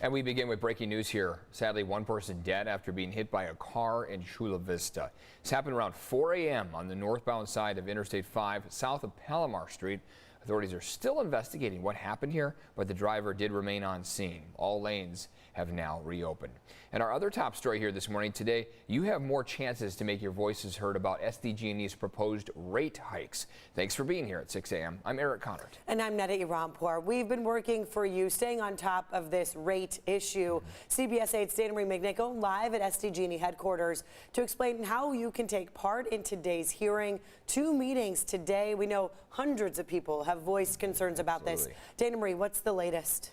And we begin with breaking news here. Sadly, one person dead after being hit by a car in Chula Vista. This happened around 4 a.m. on the northbound side of Interstate 5 south of Palomar Street. Authorities are still investigating what happened here, but the driver did remain on scene. All lanes have now reopened. And our other top story here this morning, today, you have more chances to make your voices heard about SDG&E's proposed rate hikes. Thanks for being here at 6 a.m. I'm Eric Connard. And I'm Neda Irampour. We've been working for you, staying on top of this rate issue. CBS 8's Dana Marie McNichol live at SDG&E headquarters to explain how you can take part in today's hearing. 2 meetings today. We know hundreds of people have voiced concerns about this. Dana Marie, what's the latest?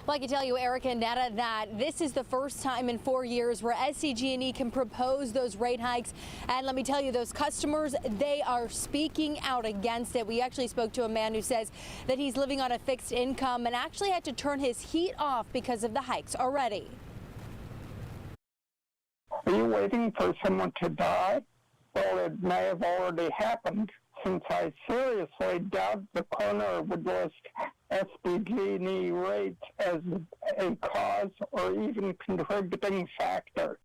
Well, I can tell you, Eric and Netta, that this is the first time in 4 years where SDG&E can propose those rate hikes. And let me tell you, those customers, they are speaking out against it. We actually spoke to a man who says that he's living on a fixed income and actually had to turn his heat off because of the hikes already. Are you waiting for someone to die? Well, it may have already happened, since I seriously doubt the coroner would list SDG&E rates as a cause or even contributing factor.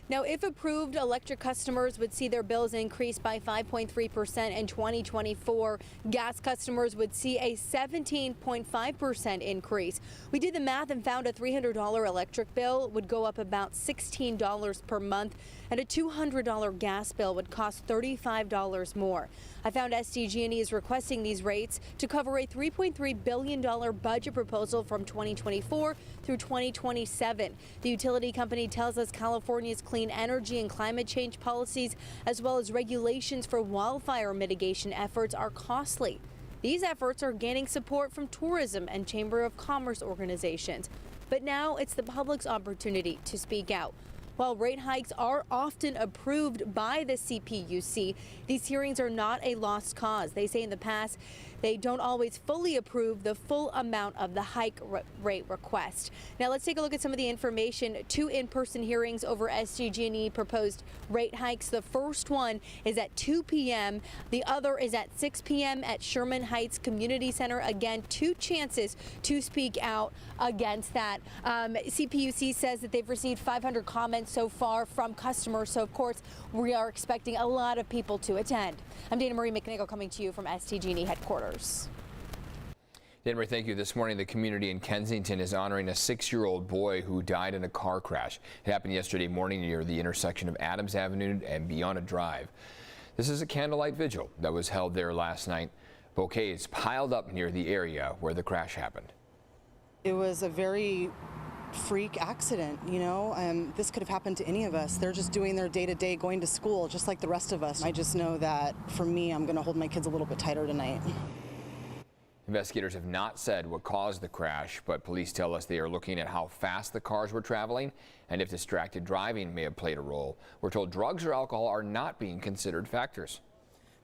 Now, if approved, electric customers would see their bills increase by 5.3% in 2024. Gas customers would see a 17.5% increase. We did the math and found a $300 electric bill would go up about $16 per month, and a $200 gas bill would cost $35 more. I found SDG&E is requesting these rates to cover a $3.3 billion budget proposal from 2024 through 2027. The utility company tells us California's clean energy and climate change policies, as well as regulations for wildfire mitigation efforts, are costly. These efforts are gaining support from tourism and Chamber of Commerce organizations. But now it's the public's opportunity to speak out. While rate hikes are often approved by the CPUC, these hearings are not a lost cause. They say in the past they don't always fully approve the full amount of the hike rate request. Now let's take a look at some of the information. 2 in-person hearings over SDG&E proposed rate hikes. The first one is at 2 p.m. The other is at 6 p.m. at Sherman Heights Community Center. Again, 2 chances to speak out against that. CPUC says that they've received 500 comments so far from customers, so of course we are expecting a lot of people to attend. I'm Dana Marie McNichol coming to you from SDG&E headquarters. Dana Marie, thank you. This morning, the community in Kensington is honoring a 6-year-old boy who died in a car crash. It happened yesterday morning near the intersection of Adams Avenue and Beyond Drive. This is a candlelight vigil that was held there last night. Bouquets piled up near the area where the crash happened. It was a very freak accident, you know. This could have happened to any of us. They're just doing their day-to-day, going to school just like the rest of us. I just know that for me, I'm going to hold my kids a little bit tighter tonight. Investigators have not said what caused the crash, but police tell us they are looking at how fast the cars were traveling and if distracted driving may have played a role. We're told drugs or alcohol are not being considered factors.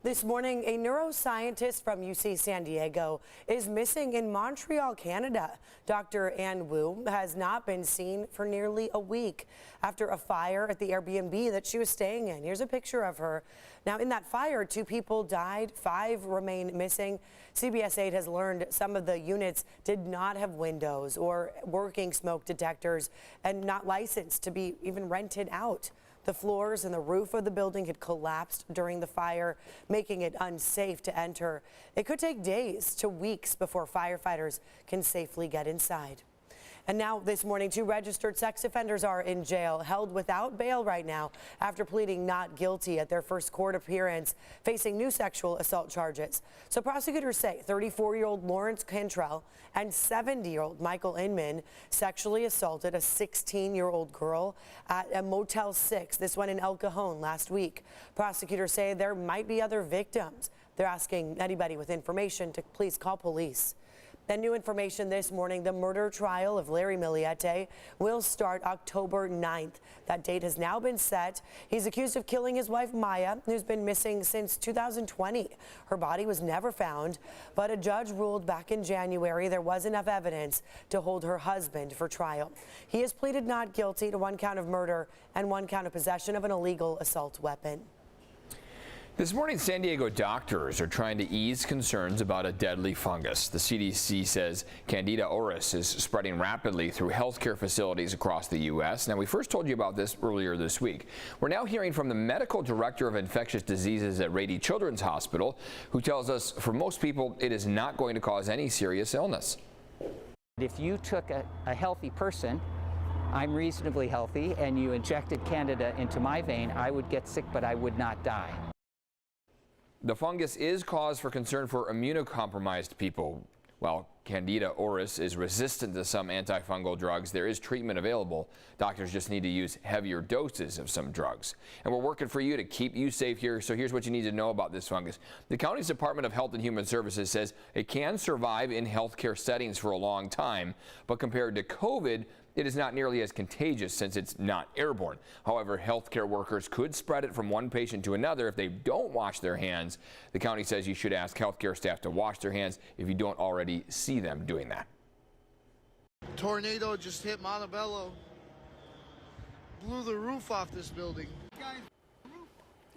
This morning, a neuroscientist from UC San Diego is missing in Montreal, Canada. Dr. Ann Wu has not been seen for nearly a week after a fire at the Airbnb that she was staying in. Here's a picture of her. Now, in that fire, 2 people died, 5 remain missing. CBS 8 has learned some of the units did not have windows or working smoke detectors and not licensed to be even rented out. The floors and the roof of the building had collapsed during the fire, making it unsafe to enter. It could take days to weeks before firefighters can safely get inside. And now this morning, 2 registered sex offenders are in jail, held without bail right now after pleading not guilty at their first court appearance, facing new sexual assault charges. So prosecutors say 34-year-old Lawrence Cantrell and 70-year-old Michael Inman sexually assaulted a 16-year-old girl at a Motel 6, this one in El Cajon, last week. Prosecutors say there might be other victims. They're asking anybody with information to please call police. Then new information this morning, the murder trial of Larry Miliete will start October 9th. That date has now been set. He's accused of killing his wife, Maya, who's been missing since 2020. Her body was never found, but a judge ruled back in January there was enough evidence to hold her husband for trial. He has pleaded not guilty to 1 count of murder and 1 count of possession of an illegal assault weapon. This morning, San Diego doctors are trying to ease concerns about a deadly fungus. The CDC says Candida auris is spreading rapidly through healthcare facilities across the U.S. Now, we first told you about this earlier this week. We're now hearing from the medical director of infectious diseases at Rady Children's Hospital, who tells us for most people it is not going to cause any serious illness. If you took a healthy person, I'm reasonably healthy, and you injected Candida into my vein, I would get sick, but I would not die. The fungus is cause for concern for immunocompromised people. While Candida auris is resistant to some antifungal drugs, there is treatment available. Doctors just need to use heavier doses of some drugs. And we're working for you to keep you safe here. So here's what you need to know about this fungus. The county's Department of Health and Human Services says it can survive in healthcare settings for a long time, but compared to COVID, it is not nearly as contagious since it's not airborne. However, healthcare workers could spread it from one patient to another if they don't wash their hands. The county says you should ask healthcare staff to wash their hands if you don't already see them doing that. Tornado just hit Montebello. Blew the roof off this building.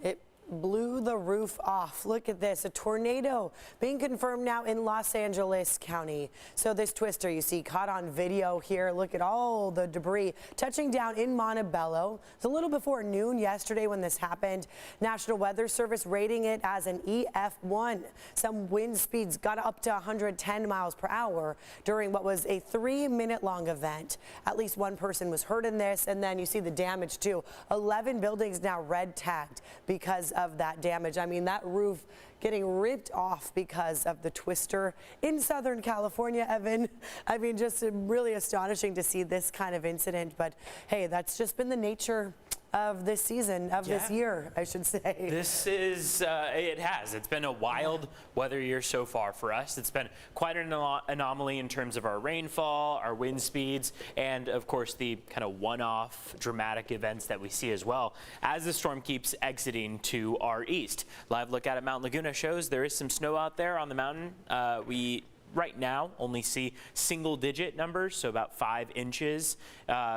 It blew the roof off. Look at this, a tornado being confirmed now in Los Angeles County. So this twister you see caught on video here. Look at all the debris touching down in Montebello. It's a little before noon yesterday when this happened. National Weather Service rating it as an EF1. Some wind speeds got up to 110 miles per hour during what was a 3-minute long event. At least one person was hurt in this, and then you see the damage too. 11 buildings now red tagged because of that damage. I mean, that roof getting ripped off because of the twister in Southern California, Evan. I mean, just really astonishing to see this kind of incident. But hey, that's just been the nature of this season, of this year, I should say. This is, it's been a wild weather year so far for us. It's been quite an anomaly in terms of our rainfall, our wind speeds, and of course the kind of one-off dramatic events that we see as well as the storm keeps exiting to our east. Live look at Mount Laguna shows there is some snow out there on the mountain. We right now only see single-digit numbers, so about 5 inches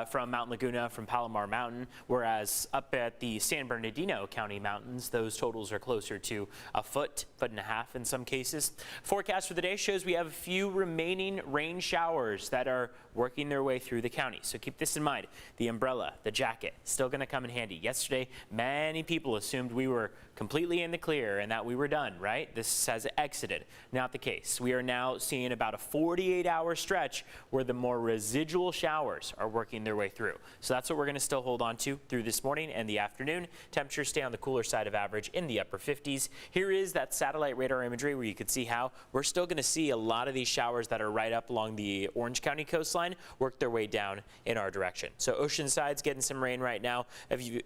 from Mount Laguna, from Palomar Mountain, whereas up at the San Bernardino County mountains, those totals are closer to a foot and a half in some cases. Forecast for the day shows we have a few remaining rain showers that are working their way through the county. So keep this in mind. The umbrella, the jacket, still going to come in handy. Yesterday, many people assumed we were completely in the clear and that we were done, right? This has exited. Not the case. We are now seeing about a 48-hour stretch where the more residual showers are working their way through. So that's what we're going to still hold on to through this morning and the afternoon. Temperatures stay on the cooler side of average in the upper 50s. Here is that satellite radar imagery where you could see how we're still going to see a lot of these showers that are right up along the Orange County coastline work their way down in our direction. So Oceanside's getting some rain right now.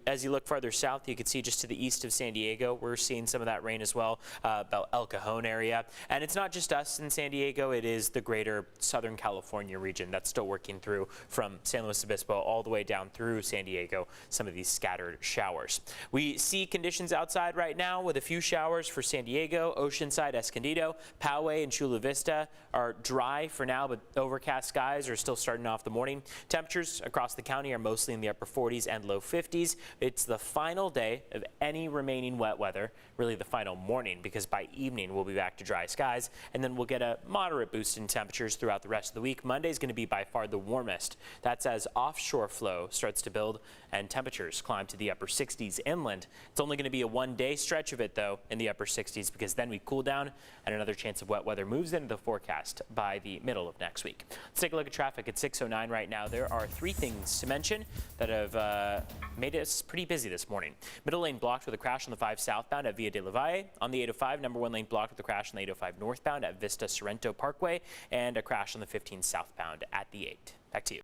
As you look farther south, you can see just to the east of San Diego, we're seeing some of that rain as well, about El Cajon area. And it's not just us in San Diego, it is the greater Southern California region that's still working through from San Luis Obispo all the way down through San Diego, some of these scattered showers. We see conditions outside right now with a few showers for San Diego, Oceanside, Escondido, Poway, and Chula Vista are dry for now, but overcast skies are still starting off the morning. Temperatures across the county are mostly in the upper 40s and low 50s. It's the final day of any remaining wet weather, really the final morning, because by evening we'll be back to dry skies, and then we'll get a moderate boost in temperatures throughout the rest of the week. Monday's going to be by far the warmest. That's as offshore flow starts to build and temperatures climb to the upper 60s inland. It's only going to be a one-day stretch of it, though, in the upper 60s, because then we cool down and another chance of wet weather moves into the forecast by the middle of next week. Let's take a look at traffic at 6:09 right now. There are 3 things to mention that have made us pretty busy this morning. Middle lane blocked with a crash on the 5 southbound at Via de la Valle. On the 805, number 1 lane blocked with a crash on the 805 northbound at Vista Sorrento Parkway, and a crash on the 15 southbound at the 8. Back to you.